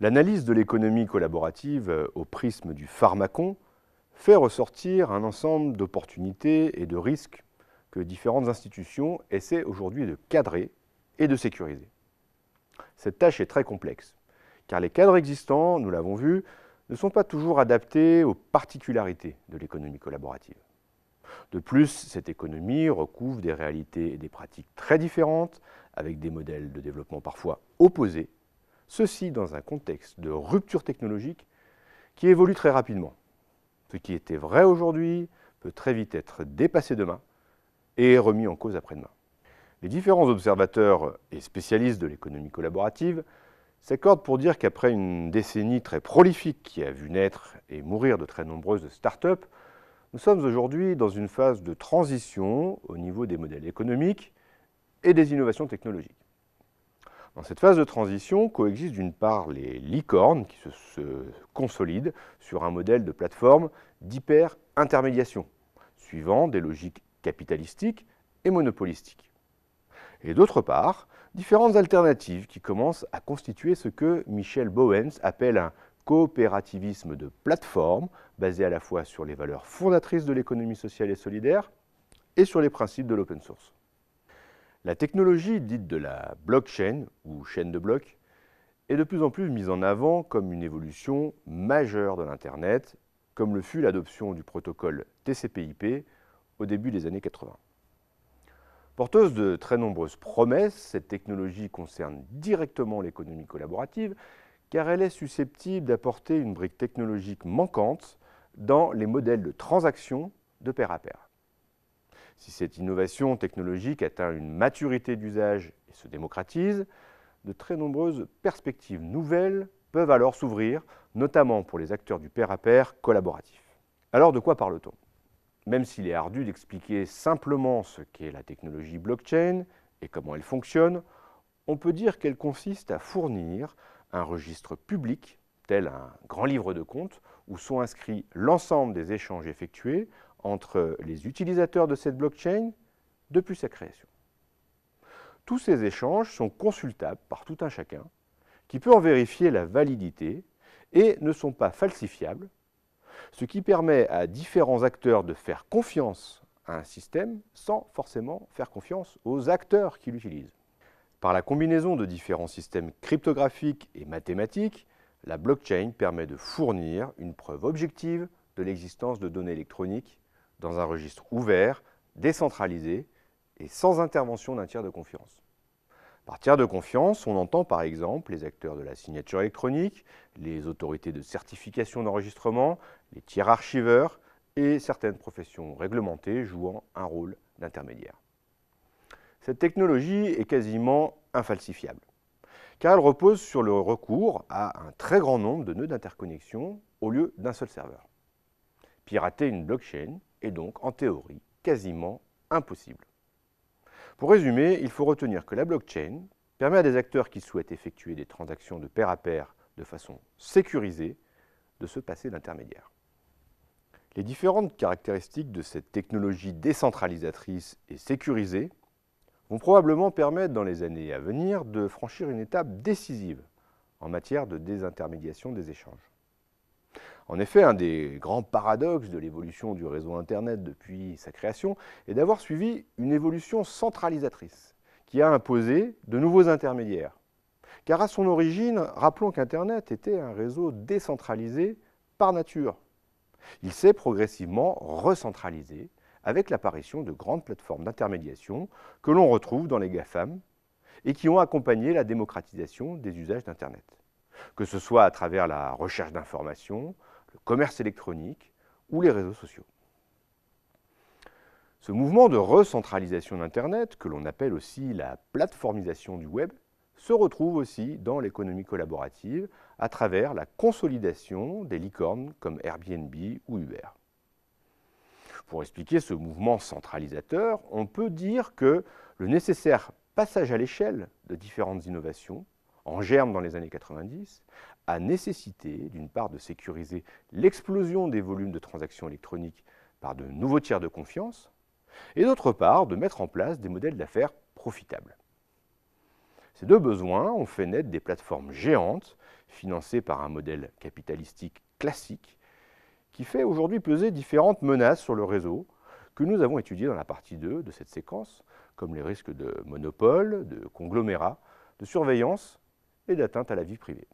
L'analyse de l'économie collaborative au prisme du pharmacon fait ressortir un ensemble d'opportunités et de risques que différentes institutions essaient aujourd'hui de cadrer et de sécuriser. Cette tâche est très complexe, car les cadres existants, nous l'avons vu, ne sont pas toujours adaptés aux particularités de l'économie collaborative. De plus, cette économie recouvre des réalités et des pratiques très différentes, avec des modèles de développement parfois opposés, ceci dans un contexte de rupture technologique qui évolue très rapidement. Ce qui était vrai aujourd'hui peut très vite être dépassé demain et remis en cause après-demain. Les différents observateurs et spécialistes de l'économie collaborative s'accordent pour dire qu'après une décennie très prolifique qui a vu naître et mourir de très nombreuses start-up, nous sommes aujourd'hui dans une phase de transition au niveau des modèles économiques et des innovations technologiques. Dans cette phase de transition coexistent d'une part les licornes qui se consolident sur un modèle de plateforme d'hyper-intermédiation, suivant des logiques capitalistiques et monopolistiques. Et d'autre part, différentes alternatives qui commencent à constituer ce que Michel Bowens appelle un coopérativisme de plateforme, basé à la fois sur les valeurs fondatrices de l'économie sociale et solidaire et sur les principes de l'open source. La technologie dite de la blockchain, ou chaîne de blocs, est de plus en plus mise en avant comme une évolution majeure de l'Internet, comme le fut l'adoption du protocole TCP/IP au début des années 80. Porteuse de très nombreuses promesses, cette technologie concerne directement l'économie collaborative, car elle est susceptible d'apporter une brique technologique manquante dans les modèles de transaction de pair à pair. Si cette innovation technologique atteint une maturité d'usage et se démocratise, de très nombreuses perspectives nouvelles peuvent alors s'ouvrir, notamment pour les acteurs du pair à pair collaboratif. Alors de quoi parle-t-on? Même s'il est ardu d'expliquer simplement ce qu'est la technologie blockchain et comment elle fonctionne, on peut dire qu'elle consiste à fournir un registre public, tel un grand livre de comptes, où sont inscrits l'ensemble des échanges effectués entre les utilisateurs de cette blockchain depuis sa création. Tous ces échanges sont consultables par tout un chacun, qui peut en vérifier la validité et ne sont pas falsifiables, ce qui permet à différents acteurs de faire confiance à un système sans forcément faire confiance aux acteurs qui l'utilisent. Par la combinaison de différents systèmes cryptographiques et mathématiques, la blockchain permet de fournir une preuve objective de l'existence de données électroniques dans un registre ouvert, décentralisé et sans intervention d'un tiers de confiance. Par tiers de confiance, on entend par exemple les acteurs de la signature électronique, les autorités de certification d'enregistrement, les tiers archiveurs et certaines professions réglementées jouant un rôle d'intermédiaire. Cette technologie est quasiment infalsifiable, car elle repose sur le recours à un très grand nombre de nœuds d'interconnexion au lieu d'un seul serveur. Pirater une blockchain est donc, en théorie, quasiment impossible. Pour résumer, il faut retenir que la blockchain permet à des acteurs qui souhaitent effectuer des transactions de pair à pair de façon sécurisée de se passer d'intermédiaire. Les différentes caractéristiques de cette technologie décentralisatrice et sécurisée vont probablement permettre dans les années à venir de franchir une étape décisive en matière de désintermédiation des échanges. En effet, un des grands paradoxes de l'évolution du réseau Internet depuis sa création est d'avoir suivi une évolution centralisatrice qui a imposé de nouveaux intermédiaires. Car à son origine, rappelons qu'Internet était un réseau décentralisé par nature. Il s'est progressivement recentralisé avec l'apparition de grandes plateformes d'intermédiation que l'on retrouve dans les GAFAM et qui ont accompagné la démocratisation des usages d'Internet. Que ce soit à travers la recherche d'informations, le commerce électronique ou les réseaux sociaux. Ce mouvement de recentralisation d'Internet, que l'on appelle aussi la plateformisation du web, se retrouve aussi dans l'économie collaborative à travers la consolidation des licornes comme Airbnb ou Uber. Pour expliquer ce mouvement centralisateur, on peut dire que le nécessaire passage à l'échelle de différentes innovations, en germe dans les années 90, a nécessité, d'une part, de sécuriser l'explosion des volumes de transactions électroniques par de nouveaux tiers de confiance, et d'autre part, de mettre en place des modèles d'affaires profitables. Ces deux besoins ont fait naître des plateformes géantes, financées par un modèle capitalistique classique, qui fait aujourd'hui peser différentes menaces sur le réseau, que nous avons étudiées dans la partie 2 de cette séquence, comme les risques de monopole, de conglomérat, de surveillance et d'atteinte à la vie privée.